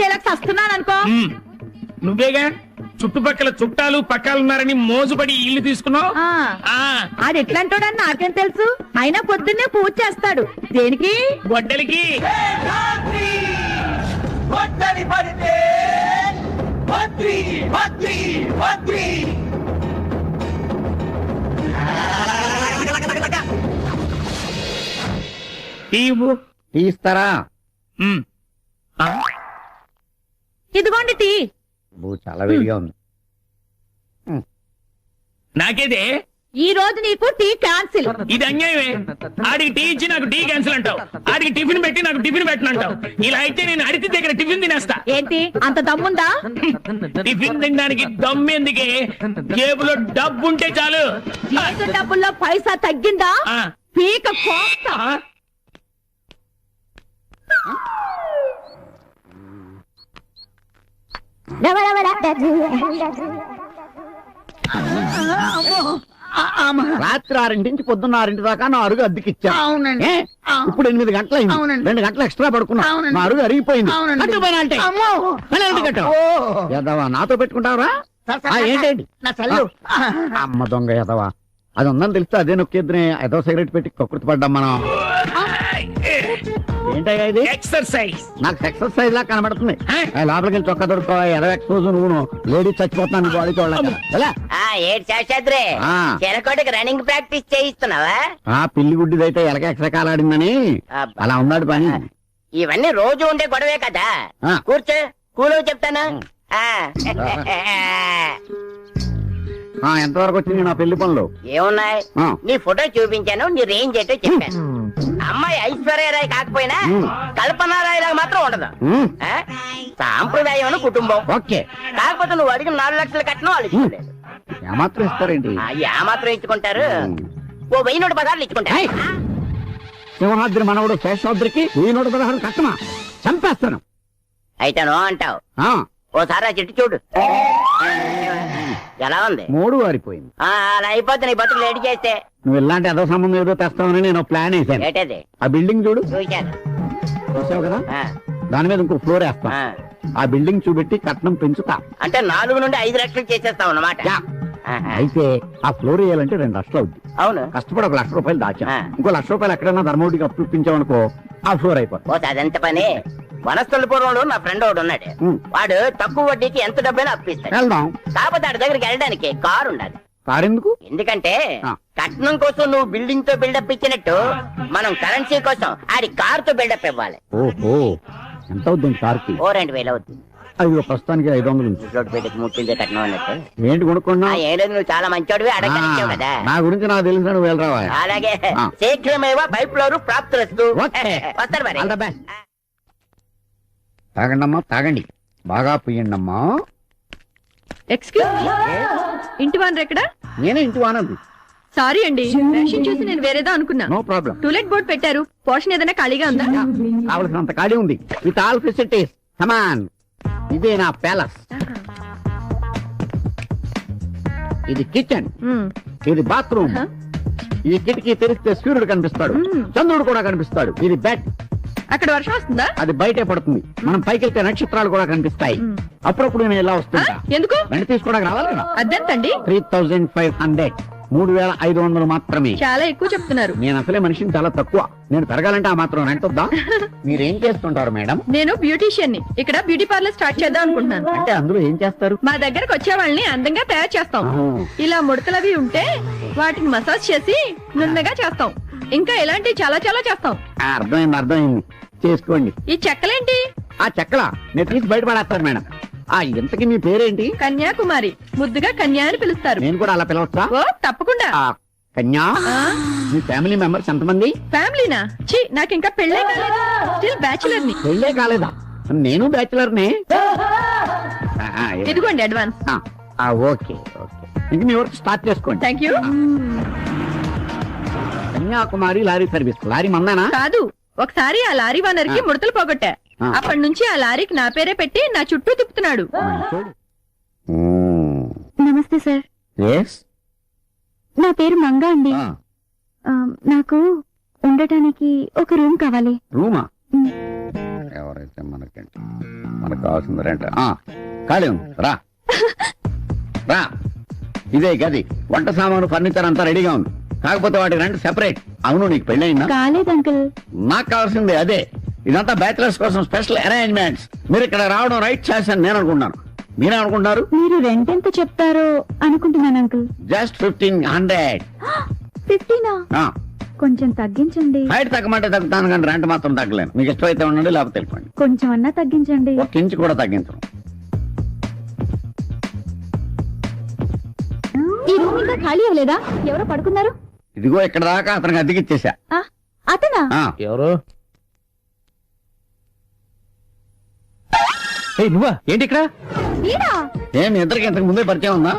వస్తున్నాను అనుకో. నువ్వేగా చుట్టుపక్కల చుట్టాలు పక్కాలున్నారని మోజుపడి ఇల్లు తీసుకున్నావు. అది ఎట్లాంటోడని నాకేం తెలుసు. అయినా పొద్దున్నే పూజ చేస్తాడు. దేనికి? గొడ్డలికి. తీస్తారా? ఇదిగోండి టీ. చాలా వేడిగా ఉంది. నాకేదే ఈ రోజు నీకు టీ క్యాన్సిల్. ఇది అన్యాయమే. ఆడికి టీ ఇచ్చి నాకు టీ క్యాన్సిల్ అంటావు, ఆడికి టిఫిన్ పెట్టి నాకు టిఫిన్ పెట్టనంటావు. ఇలా అయితే నేను అడిగి దగ్గర టిఫిన్ తినేస్తా. ఏంటి అంత దమ్ముందా? టిఫిన్ తినడానికి దమ్మెందుకే? జేబులో డబ్బు ఉంటే చాలు. చేతి డబ్బుల్లో పైసా తగ్గిందా? పీక కోస్తా. రాత్రి 6 నుంచి పొద్దున్న 6 దాకా నా అరుగు అద్దెకిచ్చా. ఇప్పుడు 8 గంటలైంది. 2 గంటలు ఎక్స్ట్రా పడుకున్నా. నా అరుగు అరిగిపోయింది. ఎదవా నాతో పెట్టుకుంటావరా? ఏంటండి అమ్మ దొంగ ఎదవా. అది ఉందని తెలిస్తే అదే నొక్కేద్దునే. ఏదో సిగరెట్ పెట్టి కక్కుర్తి పడ్డాం మనం. ఏంటయ్యా ఇది? ఎక్సర్సైజ్. నాకు ఎక్సర్సైజ్ లా కనబడుతుంది. లోపలికి వెళ్ళి చొక్కా దొరుకో. ఎదో ఎక్స్పోజ్ నువ్వు లేడీస్ చచ్చిపోతున్నాను బాడీ చూడలేక. చెరకోటికి రన్నింగ్ ప్రాక్టీస్ చేయిస్తున్నావా? పిల్లి గుడ్డిదైతే ఎలక ఎక్సకాలాడిందని అలా ఉన్నాడు పని. ఇవన్నీ రోజు ఉండే గొడవే కదా. కూర్చో, కూలో చెప్తాను. ఎంతవరకు వచ్చింది నా పెళ్లి పనులు? ఏమున్నాయి? నీ ఫోటో చూపించాను, నీ రేంజ్ ఏంటో చెప్పాను. అమ్మాయి ఐశ్వర్యరాయ్ కాకపోయినా కల్పనారాయ్ మాత్రం ఉండదు. సాంప్రదాయం కుటుంబం. ఓకే. కాకపోతే నువ్వు అడిగిన 4 లక్షలు కట్టిన వాళ్ళు ఇచ్చుకోలేదు. ఏమాత్రం ఇస్తారేంటి? ఏమాత్రం ఇచ్చుకుంటారు? ఓ 1000 పదార్లు ఇచ్చుకుంటారు. సింహాద్రి మనవడు శేషాద్రికి 1000 పదార్లు కట్టమా? చంపేస్తాను. అయితే నో అంటావు. ఓసారి ఆ చెట్టు చూడు ఎలా ఉంది. 3 వారిపోయింది. అలా అయిపోతే నీ బతుకు లేట్ చేస్తే. నువ్వు ఇలాంటి ఏదో సంబంధం ఏదో తెస్తావని నేను ప్లాన్ వేసాను. ఏంటది? ఆ బిల్డింగ్ చూడు. చూసావు కదా? దాని మీద ఇంకో ఫ్లోర్ వేస్తా. ఆ బిల్డింగ్ చూపెట్టి కట్నం పెంచుతా. అంటే 4 నుండి 5 లక్షలు చేసేస్తావు అన్నమాట. అయితే ఆ ఫ్లోర్ వేయాలంటే 2 లక్షలు అవుద్ది. అవును. కష్టపడి 1 లక్ష రూపాయలు దాచా. ఇంకో 1 లక్ష రూపాయలు ఎక్కడైనా ధర్మోడికి అప్పు ఇప్పించావనుకో ఆ ఫ్లోర్ అయిపోతుంది. అదంత పని. వనస్థలపురంలో నా ఫ్రెండ్ ఒకడు ఉన్నాడు. వాడు తక్కువ వడ్డీకి ఎంత డబ్బైనా అప్పిస్తాడు. వెళ్దాం. కాకపోతే ఆడి దగ్గరికి వెళ్ళడానికి కారు ఉండాలి. కారు ఎందుకు? ఎందుకంటే కట్నం కోసం నువ్వు బిల్డింగ్ తో బిల్డప్ ఇచ్చినట్టు మనం కరెన్సీ కోసం ఆడి కార్ తో బిల్డప్ ఇవ్వాలి. ఓహో, ఎంత అవుతుంది కార్కి? 2000 అవుతుంది. అయ్యో, ప్రస్తుతానికి 500 పెట్టి ముట్టిందే కట్నం అన్నట్టు. ఏంటి కొనుక్కున్నా? ఏం లేదు, నువ్వు చాలా మంచోడివి, అడగలిచావు కదా. నా గురించి నాకు తెలిసిన నువ్వు వెళ్ళరావా? అలాగే. శీఘ్రమేవా పైపులోరు ప్రాప్తులస్తు. వస్తారు మరి. తాగండమ్మా, తాగండి. బాగా పుయ్యండమ్మా. ఎక్స్క్యూజ్ మీ, ఇంటి వానర్ ఎక్కడా? నేనే ఇంటి వానరు. సారీ అండి, రేషన్ చూసి నేను వేరేదో అనుకున్నా. No problem. టూలెట్ బోర్డ్ పెట్టారు. పోర్షన్ ఏదైనా ఖాళీగా ఉందా? కావలసినంత ఖాళీ ఉంది. With all facilities. కమాన్. ఇదే నా ప్యాలెస్. ఇది కిచెన్, ఇది బాత్రూమ్. ఈ కిటికీ తెరిస్తే సూర్యుడు కనిపిస్తాడు, చంద్రుడు కూడా కనిపిస్తాడు. ఇది బెడ్. అక్కడ వర్షం వస్తుందా? అది బయటే పడుతుంది. మనం పైకి వెళ్తే నక్షత్రాలు కూడా కనిపిస్తాయి. అప్పుడప్పుడు నేను ఇలా వస్తుంటా. ఎందుకు? వెంట తీసుకోవడానికి రావాలి కదా. అద్దెంతండి? 3500. 3500 మాత్రమే. చాలా ఎక్కువ చెప్తున్నారు. నేను అసలే మనిషిని చాలా తక్కువ. నేను పెరగాలంటే ఆ మాత్రం రెంట్ వద్దా? మీరేం చేస్తుంటారు మేడం? నేను బ్యూటీషియన్ ని. ఇక్కడ బ్యూటీ పార్లర్ స్టార్ట్ చేద్దాం అనుకుంటున్నాను. అంటే అందులో ఏం చేస్తారు? మా దగ్గరకు వచ్చే వాళ్ళని అందంగా తయారు చేస్తాం. ఇలా ముడతలవి ఉంటే వాటిని మసాజ్ చేసి నున్నగా చేస్తాం. ఇంకా ఇలాంటివి చాలా చాలా చేస్తాం. అర్థమైంది. చేసుకోండి. ఈ చెక్కలేంటి? ఆ చెక్కలా నేను తీసి బయటపడేస్తాను మేడం. ఇంతకీ మీ పేరేంటి? కన్యాకుమారి. ముద్దుగా కన్యా అని పిలుస్తారు. నేను కూడా అలా పిలవచ్చా? ఓ తప్పకుండా. కన్యా, మీ ఫ్యామిలీ మెంబర్స్ ఎంతమంది? ఫ్యామిలీనా? ఛీ, నాకు ఇంకా పెళ్ళే కాలేదు. స్టిల్ బ్యాచులర్ ని. పెళ్ళే కాలేదా? నేను బ్యాచులర్ నే. ఇదిగోండి అడ్వాన్స్. ఓకే. ఇంక మీ వర్క్ స్టార్ట్ చేసుకోండి. Thank you. Kanyakumari lorry service. Lorry మందానా? కాదు. ఒకసారి ఆ లారీ ఓనర్ కి ముడతలు పోగొట్టా. అప్పటి నుంచి ఆ లారీకి నా పేరే పెట్టి నా చుట్టూ తిప్పుతున్నాడు. నమస్తే సార్. ఎస్, నా పేరు మంగా అండి. నాకు ఉండటానికి ఒక రూమ్ కావాలి. రూమా? ఎవరైతే మనకంటే మనకు కావాల్సింది రెంట్. ఖాళీ ఉంది, రా రా. ఇదే గది, వంట సామాను, ఫర్నిచర్ అంతా రెడీగా ఉంది. కాకపోతే వాటి రెంట్ సెపరేట్. అవును, నీకు పెళ్ళి అయిందా? కాలేదు అంకుల్. నాకు కావాల్సింది అదే. ఇదంతా బ్యాచిలర్స్ కోసం స్పెషల్ అరేంజ్మెంట్స్. మీరు ఇక్కడ రావడం రైట్ చేశాను నేను అనుకుంటున్నాను. మీరే అనుకుంటున్నారు? మీరు రెంట్ ఎంత చెప్తారో అనుకుంటున్నాను అంకుల్. జస్ట్ 1500. 15 కొంచెం తగ్గించండి. బయట తగ్గమంటే తగ్గుతాను కానీ రెంట్ మాత్రం తగ్గలేను. మీకు ఇష్టమైతే ఉండండి, లేకపోతే వెళ్ళిపోండి. కొంచెం అన్నా తగ్గించండి. ఒక ఇంచు కూడా తగ్గించను. ఈ రూమ్ ఇంకా ఖాళీ అవ్వలేదా? ఎవరో పడుకున్నారు. ఇదిగో ఇక్కడ దాకా అతనికి అద్దెకిచ్చేసా. అతనా? ఎవరు? నువ్వా? ఏంటి ఇక్కడ? ఏం ఇద్దరికి ఇంతకు ముందే పరిచయం ఉందా?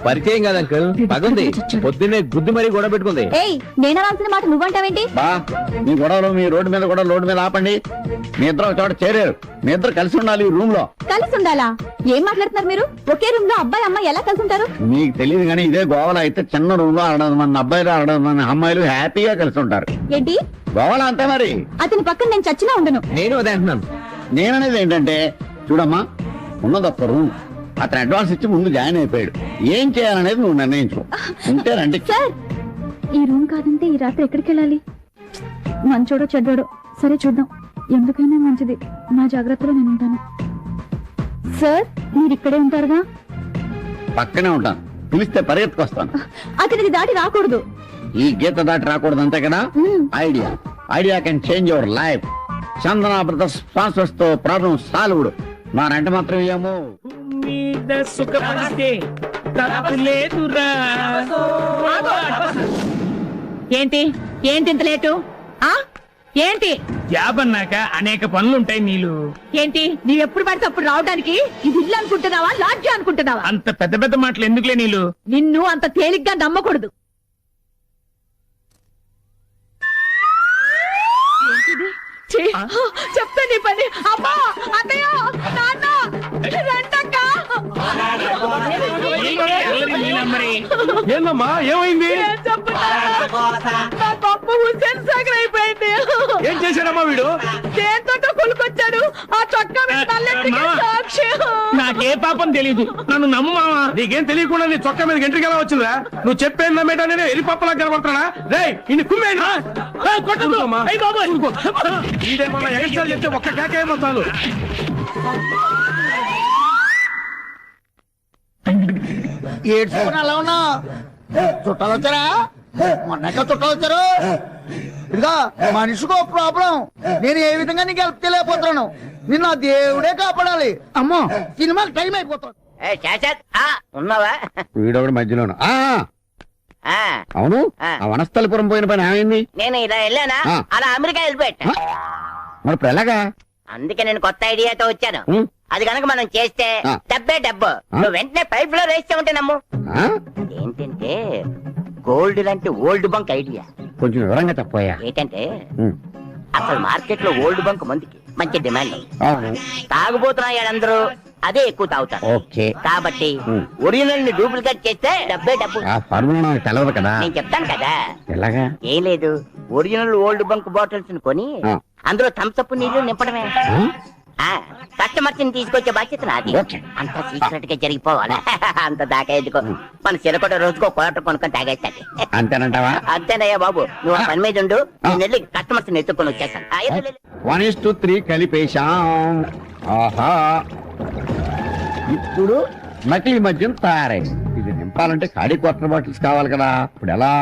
పరిచయం కాదు అంకుల్, పగుంది. పొద్దున్నే గుద్దు మరీ గొడవ పెట్టుకుంది. నేను రాల్సిన మాట నువ్వంటావేంటి? బా, మీ గొడవలు మీ రోడ్డు మీద కూడా రోడ్డు మీద ఆపండి. మీ ఇద్దరు ఒక చోట చేరారు. మీ ఇద్దరు కలిసి ఉండాలి ఈ రూమ్ లో. కలిసి ఉండాలా? ఏం మాట్లాడుతున్నారు మీరు? ఒకే రూమ్ లో అబ్బాయి అమ్మాయి ఎలా కలిసి ఉంటారు? మీకు తెలియదు కానీ ఇదే గోవాలో అయితే చిన్న రూమ్ లో 600 మంది అబ్బాయిలు 600 మంది అమ్మాయిలు హ్యాపీగా కలిసి ఉంటారు. ఏంటి? గోవాలో అంతే మరి. అతని పక్కన నేను చచ్చినా ఉండను. నేను అదే అంటున్నాను. నేననేది ఏంటంటే, చూడమ్మా, ఉన్నది ఒక్క రూమ్. అతను అడ్వాన్స్ ఇచ్చి ముందు జాయిన్ అయిపోయాడు. ఏం చేయాలనేది నువ్వు నిర్ణయించు. ఉంటే రండి. సార్, ఈ రూమ్ కాదంటే ఈ రాత్రి ఎక్కడికి వెళ్ళాలి? మంచోడో చెడ్డోడో సరే చూద్దాం. ఎందుకైనా మంచిది, నా జాగ్రత్తలో నేను ఉంటాను. సార్, మీరు ఇక్కడే ఉంటారుగా? పక్కనే ఉంటాను. పిలిస్తే పరిగెత్తుకొస్తాను. అతనిది దాటి రాకూడదు. ఈ గీత దాటి రాకూడదు, అంతే కదా? Idea can change your life. Chandana brothers sponsors తో ప్రాబ్లం సాల్వ్డ్. నా రెంట మాత్రం ఏమో ఏంటి ఏంటి ఇంత లేటు? ఏంటి? జాబ్ అన్నాక అనేక పనులుంటాయి. నీళ్ళు ఏంటి నీవు ఎప్పుడు పడితే అప్పుడు రావడానికి ఇది ఇల్లు అనుకుంటున్నావా, లాడ్జి అనుకుంటున్నావా? అంత పెద్ద పెద్ద మాటలు ఎందుకులే నీళ్ళు. నిన్ను అంత తేలిగ్గా నమ్మకూడదు. చెప్తా నీ పని. అమ్మా, అన్నయ్య, నాన్న, రండక్క. ఏందమ్మా, ఏమైంది? నా గొప్ప హుస్సేన్ సాగర్ అయిపోయింది. ఏం చేశాడమ్మా వీడు? దేంతో కొలుకొచ్చాడు. ఆ చొక్కా మీద నల్లెత్తికి సాక్షి. నాకే పాపం తెలీదు, నన్ను నమ్ము మావా. నీకేం తెలియకుండా నీ చొక్కా మీద గంటకి ఎలా వచ్చిందా? నువ్వు చెప్పేది నమ్మేటా? నేను ఎరిపప్పలా కనబడుతున్నా. రే, ఇన్ని కుమ్మేనా? కొట్టమ్మా. ఇదేమన్నా ఎగస్ట్రాలు చెప్తే ఒక్క కేకేమో చాలు. ఏడ్చుకుని అలా ఉన్నా చుట్టాలు వచ్చారా? మొన్నక చుట్టాలు వచ్చారు. ఇదిగా మనిషికో ప్రాబ్లం. నేను ఏ విధంగా నీకు హెల్ప్ చేయలేకపోతున్నాను. నిన్ను ఆ దేవుడే కాపాడాలి. అమ్మో, సినిమాకి టైం అయిపోతుంది. ఉన్నావా? వీడొకటి మధ్యలోను. అవును, ఆ వనస్థలిపురం పోయిన పని ఏమైంది? నేను ఇలా వెళ్ళానా, అలా అమెరికా వెళ్ళిపోయా. మరి ఇప్పుడు ఎలాగా? అందుకే నేను కొత్త ఐడియాతో వచ్చాను. అది కనుక మనం చేస్తే డబ్బు. నువ్వు వెంటనే పైప్ లో వేస్తే ఉంటే నమ్ము. ఏంటంటే గోల్డ్ లాంటి ఓల్డ్ బంక్ ఐడియా. కొంచెం వివరంగా చెప్పోయా. ఏంటంటే అసలు మార్కెట్ లో ఓల్డ్ బంక్ మందుకి మంచి డిమాండ్. తాగుబోతున్నాడు, అదే ఎక్కువ తాగుతారు. కాబట్టి ఒరిజినల్ ని డూప్లికేట్ చేస్తే డబ్బు. తెలవదు కదా. నేను చెప్తాను కదా. ఎలాగా? ఏం లేదు, ఒరిజినల్ ఓల్డ్ బంక్ బాటిల్స్ కొని అందులో థమ్సప్ నీళ్లు నింపడమే. కస్టమర్స్ ని తీసుకొచ్చే బాధ్యత నాది. అంత సీక్రెట్ గా జరిగిపోవాలి. అంత దాకా ఎందుకో, మన చిరకొట రోజుకో క్వార్టర్ కొనుక్కొని తాగేస్తాది. అంతేనంటావా? అంతేనయ్యా బాబు, నువ్వు పని మీద ఉండు. నేను వెళ్ళి కస్టమర్స్ ని ఎత్తుకొని వచ్చేస్తాను. 1:3 కలిపేశాం. ఆహా, ఇప్పుడు నకిలీ మద్యం తయారైంది. ఇది నింపాలంటే ఖాళీ క్వార్టర్ బాటిల్స్ కావాలి కదా. ఇప్పుడు ఎలా?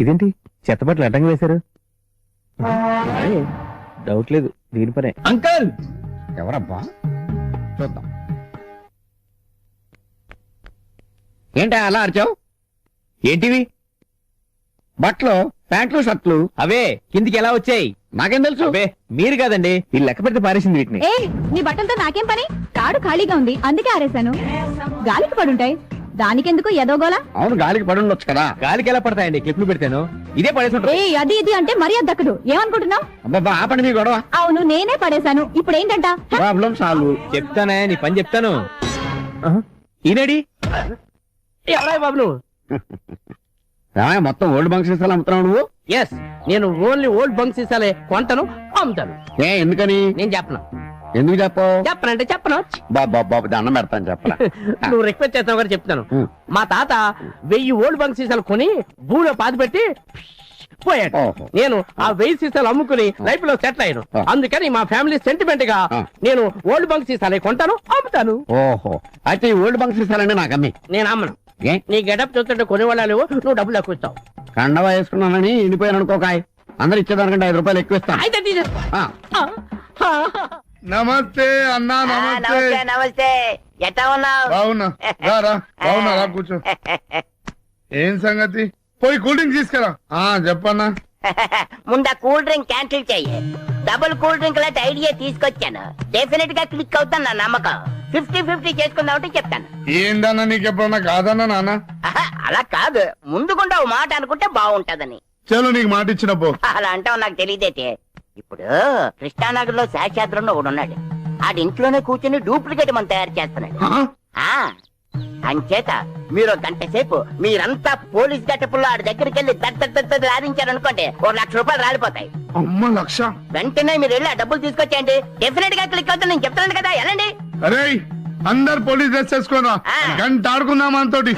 ఇదేంటి చెత్త బట్టలు అడ్డంగా వేశారు? డౌట్ లేదు, దీని పనే. అంకల్, ఎవరబ్బా? చూద్దాం. ఏంటా అలా అరిచావు? ఏంటివి? బట్టలు, ప్యాంట్లు, షర్ట్లు. అవే కిందికి ఎలా వచ్చాయి? నాకేం తెలుసు? అవే మీరు కాదండి, ఈ లెక్క పెడితే పారేసింది వీటిని. నీ బట్టలతో నాకేం పని? తాడు ఖాళీగా ఉంది, అందుకే ఆరేశాను. గాలికి పడుంటాయి, దానికెందుకు ఎదోగోలా? అవును, గాలికి పడి ఉండొచ్చు కదా. గాలికి ఎలా పడతాయండి? క్లిప్లు పెడతాను, ఇదే పడేసి. అది ఇది అంటే మరీ దక్కదు. ఏమనుకుంటున్నావు? అబ్బా, ఆపండి మీ గొడవ. అవును, నేనే పడేశాను. ఇప్పుడు ఏంటంట? Problem solve. చెప్తానే, నీ పని చెప్తాను. ఈనాడి ఎవరా బాబు నువ్వు? మొత్తం ఓల్డ్ బంక్ సీసాలు అమ్ముతున్నావు నువ్వు? ఎస్, నేను ఓన్లీ ఓల్డ్ బంక్ సీసాలే కొంటాను, అమ్ముతాను. ఎందుకని? నేను చెప్పను. ఎందుకు చెప్పు? చెప్పనంటే చెప్పను. బాబు దండం పెడతాను చెప్పరా. నువ్వు రిక్వెస్ట్ చేస్తావు కదా చెప్తాను. మా తాత 1000 ఓల్డ్ బంక్ సీసాలు కొని భూమిలో పాతి పెట్టి పోయాడు. నేను ఆ 1000 సీసాలు అమ్ముకుని లైఫ్ లో సెటిల్ అయ్యాను. అందుకని మా ఫ్యామిలీ సెంటిమెంట్ గా నేను ఓల్డ్ బంక్ సీసాలే కొంటాను, అమ్ముతాను. ఓహో, అయితే ఈ ఓల్డ్ బంక్ సీసాలండి నాకు అమ్మి. నేను అమ్మను. నీ గెటప్ చూస్తుంటే కొనేవాళ్ళ లేవు, నువ్వు డబ్బులు ఎక్కువ ఇస్తావు. కండవా వేసుకున్నానని ఎండిపోయాను అనుకోకాయ్, అందరు ఇచ్చేదానికంటే 5 రూపాయలు ఎక్కువ ఇస్తాను. అయితే తీసేసుకో. నమస్తే అన్నా. నమస్తే నమస్తే. ఎట్టా ఉన్నావు? బాగున్నా. బాగున్నా, రా కూర్చో. ఏం సంగతి? పోయి కూల్ డ్రింక్ తీసుకురా. చెప్పన్నా. ముందు కూల్ డ్రింక్ క్యాన్సిల్ చెయ్యి. డబుల్ కూల్ డ్రింక్ లాంటి ఐడియా తీసుకొచ్చాను. డెఫినెట్ గా క్లిక్ అవుతాను నా నమ్మకం. 50-50 చేసుకుందామంటే చెప్తాను. ఏందన్నా నీకు ఎప్పుడన్నా కాదన్నా నాన్న? అలా కాదు, ముందుకుండా ఓ మాట అనుకుంటే బాగుంటదని. చలో నీకు మాట ఇచ్చిన పో. అలా అంటావు నాకు తెలియదైతే. ఇప్పుడు కృష్ణానగర్ లో శాస్త్రంలో ఒకడు ఉన్నాడు. ఆడి ఇంట్లోనే కూర్చొని డూప్లికేట్ మనం తయారు చేస్తున్నాడు. అంచేత మీరు 1 గంట సేపు మీరంతా పోలీస్ గట్టపుల్లో ఆడి దగ్గరికి వెళ్ళి రాధించారనుకోండి, 1 లక్ష రూపాయలు రాలిపోతాయి. అమ్మ, 1,00,000? వెంటనే మీరు వెళ్ళి ఆ డబ్బులు తీసుకొచ్చేయండి. డెఫినెట్ గా క్లిక్ అవుతుంది, నేను చెప్తున్నాను కదా. వెళ్ళండి. అరే, అందరు పోలీస్ డ్రెస్ వేసుకోరా. గంట ఆడుకుందాం మనతోటి.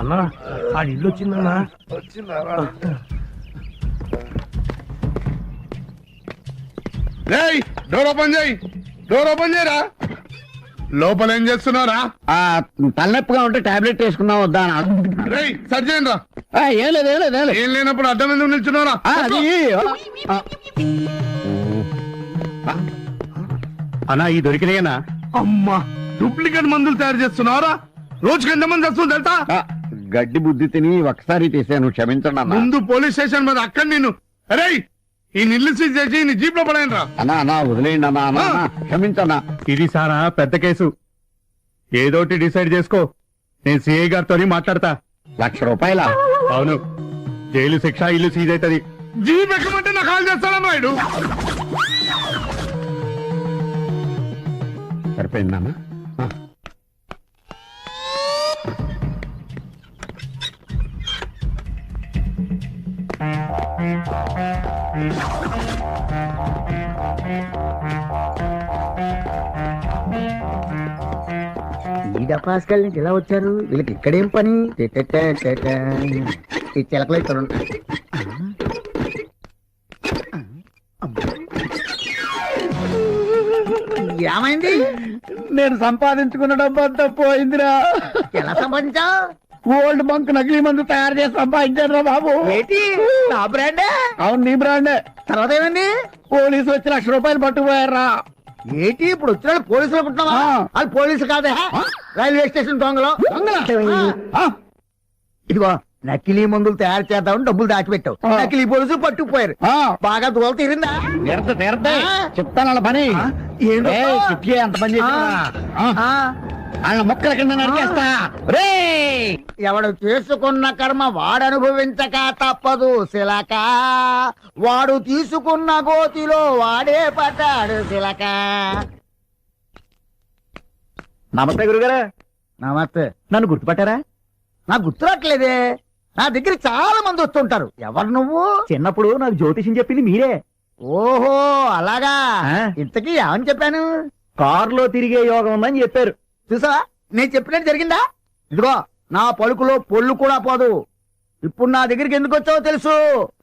అన్నా, ఆ ఇల్లు వచ్చిందన్నా. డోర్ ఓపెన్ చేయి. డోర్ ఓపెన్ చేయరా. లోపల ఏం చేస్తున్నారా? తలనొప్పిగా ఉంటే టాబ్లెట్ వేసుకున్నాం వద్దా? సరి చేయండి రా. ఏం లేదు. ఏం లేనప్పుడు అడ్డం ఎందుకు నిల్చున్నారా? అన్నా, ఈ దొరికినాయనా? అమ్మా, డూప్లికేట్ మందులు తయారు చేస్తున్నారా? రోజుకి ఎంతమంది వస్తుంది తెలుసా? గడ్డి బుద్ధి తిని ఒకసారి తీసాను, క్షమించండి అన్న. ముందు పోలీస్ స్టేషన్ మీద అక్కడ నేను అరే ఈ నిల్లు సీజ్ చేసి నీ జీప్ లో పడాయను రా. అన్నా వదిలేయండి అన్నా, క్షమించన్నా. ఇది సారా పెద్ద కేసు, ఏదోటి డిసైడ్ చేసుకో. నేను సిఐ గారితో మాట్లాడతా. 1,00,000 రూపాయల? అవును, జైలు శిక్ష, ఇల్లు సీజ్ అవుతుంది. జీప్ ఎక్కమంటే నా కాల్ చేస్తాడా నాయుడు? సరిపోయిందన్నా. ఈ డపాస్కల్ నుంచి ఎలా వచ్చారు? వీళ్ళకి ఇక్కడేం పని? ఈ చిలకలు ఇక్కడ ఉంటాయి. ఏమైంది? నేను సంపాదించుకున్న డబ్బు అంతా పోయిందిరా. ఎలా సంపాదించావు? ఓల్డ్ బంక్ నకిలీ మందు తయారు చేసి సంపాదించారు రా బాబు. ఏంటి, నా బ్రాండే? అవును, నీ బ్రాండే. తర్వాత ఏమైంది? పోలీసు వచ్చి 1,00,000 రూపాయలు పట్టుకుపోయారా. ఏంటి ఇప్పుడు వచ్చిన పోలీసులు అనుకుంటున్నావా? వాళ్ళు పోలీసులు కాదే, రైల్వే స్టేషన్ దొంగలు. ఇదిగో, నకిలీ మందులు తయారు చేద్దామని డబ్బులు దాచిపెట్టావు, నకిలీ పోలీసులు పట్టుకుపోయారు. బాగా దూరం తీరిందా? చెప్తాను పని. అంత పని వాళ్ళ మొక్కల కింద నరికేస్తా. ఎవడు చేసుకున్న కర్మ వాడు అనుభవించక తప్పదు శిలక, వాడు తీసుకున్న గోతిలో వాడే పడ్డాడు శిలక. నమస్తే గురుగారు. నమస్తే. నన్ను గుర్తుపట్టారా? నాకు గుర్తురాట్లేదే. నా దగ్గర చాలా మంది వస్తుంటారు. ఎవరు నువ్వు? చిన్నప్పుడు నాకు జ్యోతిషం చెప్పింది మీరే. ఓహో, అలాగా. ఇంతకీ ఏమని చెప్పాను? కారులో తిరిగే యోగం ఉందని చెప్పారు. చూసా, నేను చెప్పినట్టు జరిగిందా? ఇదిగో, నా పలుకులో పొల్లు కూడా పోదు. ఇప్పుడు నా దగ్గరికి ఎందుకు వచ్చావో తెలుసు.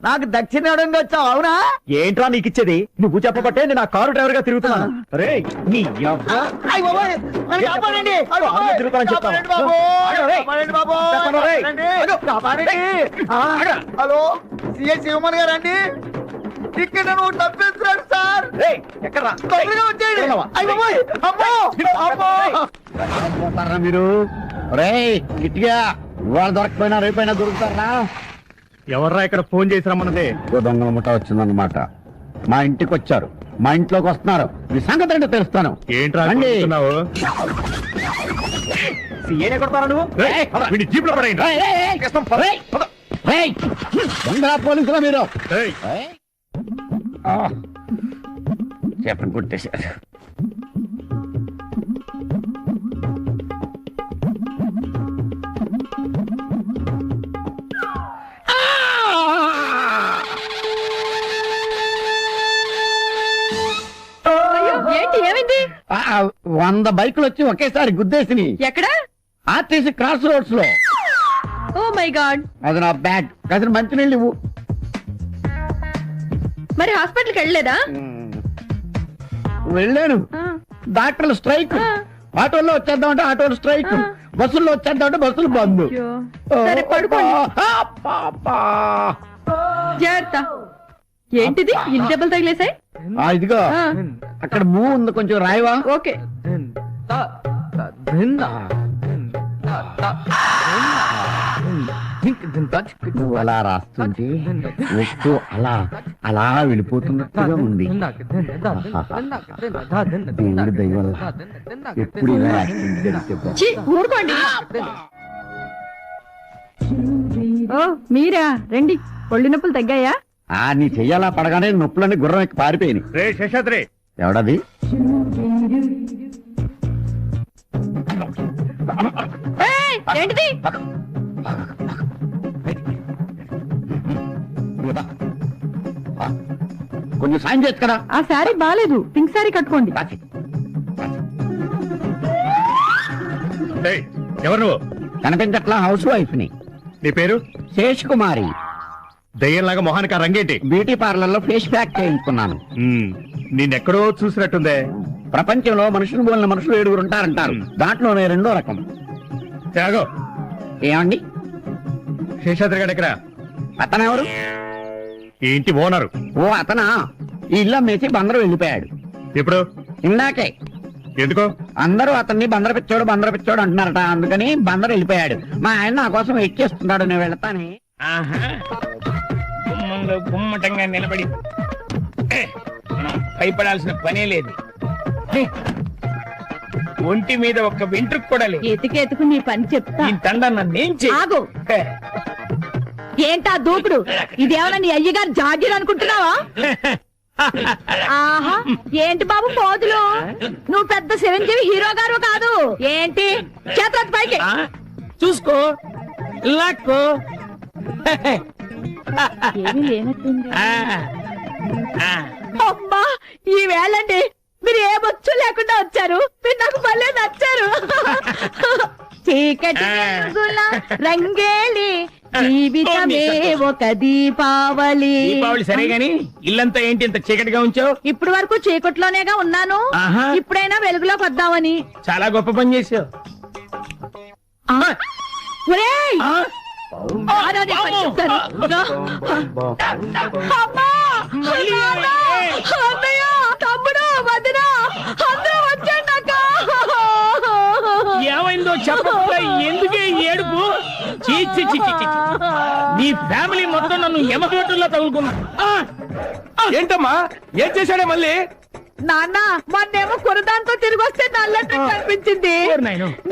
నాకు దక్షిణ ఇవ్వడానికి వచ్చావు, అవునా? ఏంట్రా నీకు ఇచ్చేది? నువ్వు చెప్పబట్టే నేను ఆ కారు డ్రైవర్ గా తిరుగుతున్నాను. హలో, సిఐ శివమణి గారు అండి. ఇక్కడ నువ్వు తప్పిస్తున్నాడు సార్. మీరు గిట్టిగా ఇవాళ దొరకపోయినా రేపైనా దొరుకుతారా? ఎవర్రా ఇక్కడ ఫోన్ చేసి రమ్మన్నదే? దొంగల ముఠ వచ్చిందన్నమాట. మా ఇంటికి వచ్చారు, మా ఇంట్లోకి వస్తున్నారు. మీ సంగతి అంటే తెలుస్తాను. ఏంట్రా జీప్ లో పోలీసులా మీరు? చెప్పని కొట్టేశారు. 100 బైకులు వచ్చి ఒకేసారి గుద్దేసి ఎక్కడ? ఆర్టీసీ క్రాస్ రోడ్స్ లో. Oh my god. అది నా బ్యాడ్. కాసిన మంచినీళ్ళు ఇవ్వు. మరి హాస్పిటల్కి వెళ్ళలేదా? వెళ్ళాను. డాక్టర్లు స్ట్రైక్. ఆటోల్లో వచ్చేద్దామంటే ఆటోలు స్ట్రైక్. బస్సుల్లో వచ్చేద్దామంటే బస్సులు బంద్. సరే పడుకోండి. జాగ్రత్త. ఏంటిది ఇన్ని దెబ్బలు తగిలేసాయి? ఇదిగో అక్కడ మూ ఉంది, కొంచెం రాయవా? ఓకే. నువ్వు అలా రాస్తుంటే వస్తూ అలా అలా వెళ్ళిపోతున్నట్టుగా ఉంది. దేవుడి దయ వల్ల ఎప్పుడు ఇలా యాక్సిడెంట్ జరిగితే ఛీ, ఊరుకోండి. ఓ మీరా, రండి. ఒళ్ళు నొప్పులు తగ్గాయా? నీ చెయ్యాలా పడగానే నొప్పులన్నీ గుర్రం ఎక్కి పారిపోయినాయి. రే శేషాద్రి, ఎవడది? ఏయ్, ఏంటిది? కొంచెం సాయం చేయొచ్చు కదా. ఆ శారీ బాలేదు, పింక్ శారీ కట్టుకోండి. ఏయ్, ఎవరు నువ్వు? కనిపించట్లా, హౌస్ వైఫ్ ని. నీ పేరు? శేష్ కుమారి. దయ్యంలాగా మొహానికి ఆ రంగేంటి? బ్యూటీ పార్లర్ లో ఫేస్ ప్యాక్ చేయించుకున్నాను. నిన్నెక్కడో చూసినట్టుందే. ప్రపంచంలో మనుషులు పోలిన మనుషులు 7 ఉంటారంటారు. దాంట్లోనే 2వ రకం. త్యాగో. ఏమండి? శేషాద్రి గారు ఎక్కడ? అతనెవరు? ఈ ఇంటి ఓనరు. ఓ అతనా? ఈ ఇల్లు అమ్మేసి బందరు వెళ్ళిపోయాడు. ఎప్పుడు? ఇందాకే. ఎందుకో? అందరూ అతన్ని బందర పిచ్చోడు అంటున్నారట. అందుకని బందరు వెళ్ళిపోయాడు. మా ఆయన నా కోసం వెయిట్ చేస్తున్నాడు. నేను వెళ్తానే. గుమ్మంలో గుమ్మటంగా నిలబడి భయపడాల్సిన పనే లేదు. ఒంటి మీద ఒక్క వెంట్రుకు కూడా లేదు. ఎతికెతుకు నీ పని చెప్తా. ఈ తండ నన్నేం ఆగు. ఏంటా దూకుడు? ఇదేమన్నా నీ అయ్యగారు జాగీర్ అనుకుంటున్నావా? ఆహా, ఏంటి బాబు పోదులు? నువ్వు పెద్ద చిరంజీవి హీరో గారు కాదు ఏంటి? చేతులు పైకి చూసుకో, లాక్కో. ఏమీ లేనట్టుంది. అమ్మా, ఈ వేళండి మీరు ఏ బొచ్చు లేకుండా వచ్చారు. మీరు నాకు భలే నచ్చారు. చీకటి వెలుగుల రంగేలి జీవితమే ఒక దీపావళి. దీపావళి సరే గాని ఇల్లంతా ఏంటి ఇంత చీకటిగా ఉంచావు? ఇప్పుడు వరకు చీకట్లోనేగా ఉన్నాను. ఇప్పుడైనా వెలుగులోకి వద్దామని. చాలా గొప్ప పని చేసావు. ఒరేయ్! ఆనాడే పని చెప్తాను. అమ్మా! నాన్న! అన్నయ్య! తమ్ముడు! వదిన! అందరూ వచ్చేయండి అక్క! ఏమైందో చెప్పకుండా ఎందుకే ఏడుపు? చీచి నీ ఫ్యామిలీ మొత్తం నన్ను యమగోటుల్లో తగులుకున్నా. ఏంటమ్మా, ఏం చేశాడే మళ్ళీ? నాన్న, మొన్నేమో కురదాంతో తిరిగి వస్తే నల్లటి కనిపించింది.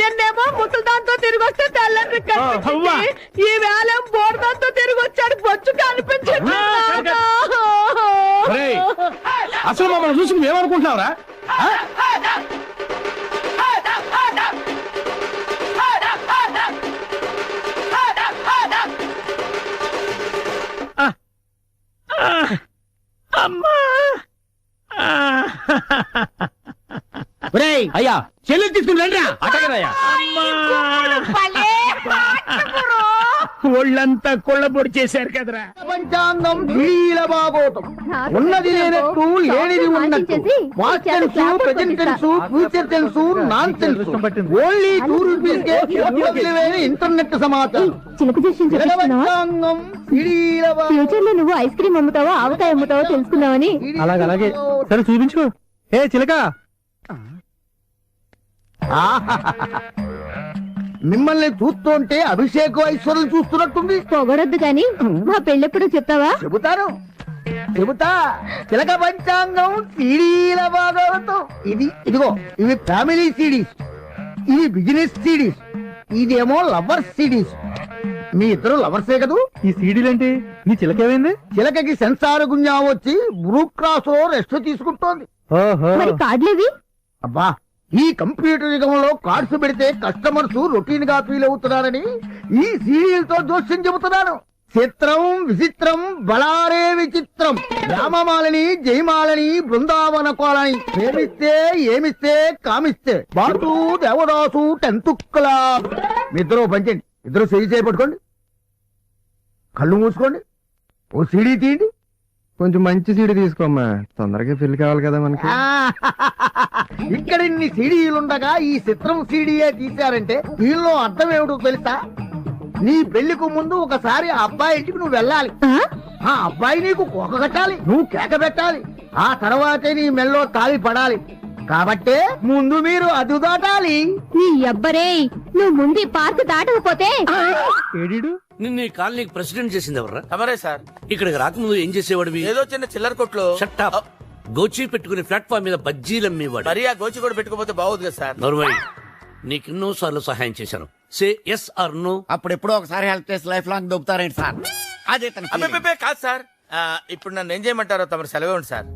నిన్నేమో ముసలిదాంతో తిరిగి వస్తే తెల్లటి కనిపించింది. ఈ వేళ బోర్దాంతో తిరిగి వచ్చాడు, బొచ్చు కనిపించింది. అసలు మమ్మల్ని చూసి నువ్వేమనుకుంటున్నావురా? అమ్మా! అయ్యా, చెల్లి తీసుకుని రండి. ఒళ్ళంతా కొళ్ళబొడి చేశారు కదరా. పంచాంగం ఢిల్లీల బాగోతం. ఉన్నది లేనట్టు, లేనిది ఉన్నట్టు. Past tense, present tense, future tense, non tense. Only ₹2 internet సమాచారం. పంచాంగం ఢిల్లీల ఫ్యూచర్ లో నువ్వు ఐస్ క్రీమ్ అమ్ముతావో ఆవకాయ అమ్ముతావో తెలుసుకుందామని. అలాగే సరే చూపించు. ఏ చిలక, మిమ్మల్ని చూస్తుంటే అభిషేకం ఐశ్వర్యం చూస్తున్నట్టుంది. పొగడొద్దు గాని మా పెళ్ళెప్పుడు చెప్తావా? చెబుతా. చిలక పంచాంగం సీడీల భాగవతం. ఇదిగో ఇవి ఫ్యామిలీ సిడీస్, ఇవి బిజినెస్ సిడీస్, ఇదేమో లవర్స్ సిడీస్. మీ ఇద్దరు లవర్సే కదూ? ఈ సీడీలేంటి? నీ చిలకేమైంది? చిలకకి సెన్సార్ గుంజా వచ్చి బ్రూ క్రాస్ లో రెస్ట్ తీసుకుంటోంది. మరి కార్డులేవి? అబ్బా, ఈ కంప్యూటర్ యుగంలో కార్డ్స్ పెడితే కస్టమర్స్ రొటీన్ గా ఫీల్ అవుతున్నారని ఈ సీరియల్తో జోస్యం చెబుతున్నాను. చిత్రం విచిత్రం బలారే విచిత్రం రామమాలని జయమాలని బృందావన కోలని ప్రేమిస్తే ఏమిస్తే కామిస్తే బాటు దేవదాసు టెన్త్ క్లాస్ మీ ఇద్దరు పంచండి ఇద్దరు సీడీ చేపట్టుకోండి కళ్ళు మూసుకోండి ఓ సీడీ తీయండి కొంచెం మంచి సీడీ తీసుకోమ్మా తొందరగా పెళ్లి కావాలి కదా మనకి ఇక్కడ ఇన్ని సీడీలుండగా ఈ చిత్రం సీడీయే తీశారంటే దీనిలో అర్థం ఏమిటో తెలుసా నీ పెళ్లికి ముందు ఒకసారి ఆ అబ్బాయి ఇంటికి నువ్వు వెళ్ళాలి ఆ అబ్బాయి నీకు కోక కట్టాలి నువ్వు కేక పెట్టాలి ఆ తర్వాతే నీ మెల్లో తాళి పడాలి కాబట్టే ముందు మీరు అదు దాటాలి నీ అబ్బరే నువ్వు ముందు పార్క్ దాటకపోతే ఏడీడు నిన్న ఈ కాలనీకి ప్రెసిడెంట్ చేసింది ఎవర్రా? తమరే సార్. ఇక్కడికి రాకముందు ఏం చేసేవాడివి? ఏదో చిన్న చిల్లర కొట్లో షట్టప్. గోచి పెట్టుకుని ప్లాట్ఫామ్ మీద బజ్జీలు అమ్మేవాడు. మరి ఆ గోచి కూడా పెట్టుకోపోతే బాగోదు కదా సార్. నోర్మై, నీకెన్నో సార్లు సహాయం చేశాను. Say yes or no. అప్పుడెప్పుడో ఒకసారి హెల్ప్ చేసి లైఫ్ లాంగ్ దొబ్బుతారేంటి సార్? అదే తన feeling. అబ్బే కాదు సార్. ఇప్పుడు నన్ను ఏం చేయమంటారో తమరు సెలవు సార్.